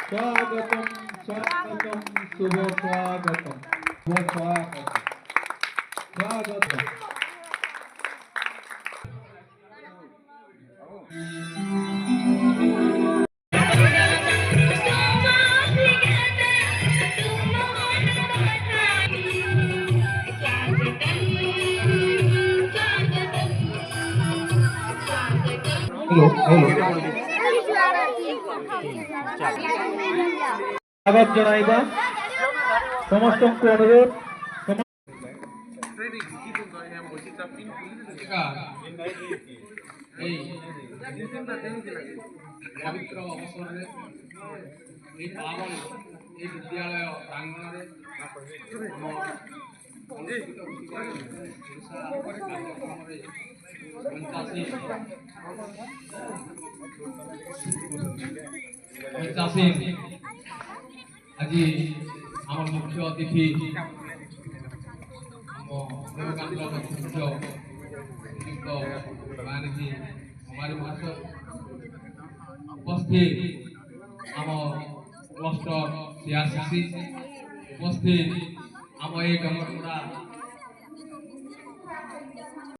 स्वागतम स्वागतम शुभ स्वागतम शुभ स्वागतम स्वागतम हेलो हेलो स्वागत जनाइबा समस्त को अनुरोध पवित्र अवसर विद्यालय प्रांगण आज आम मुख्य अतिथि उपस्थित आम क्लस्टर सीआरसीसी उपस्थित आम ये गंगटुरा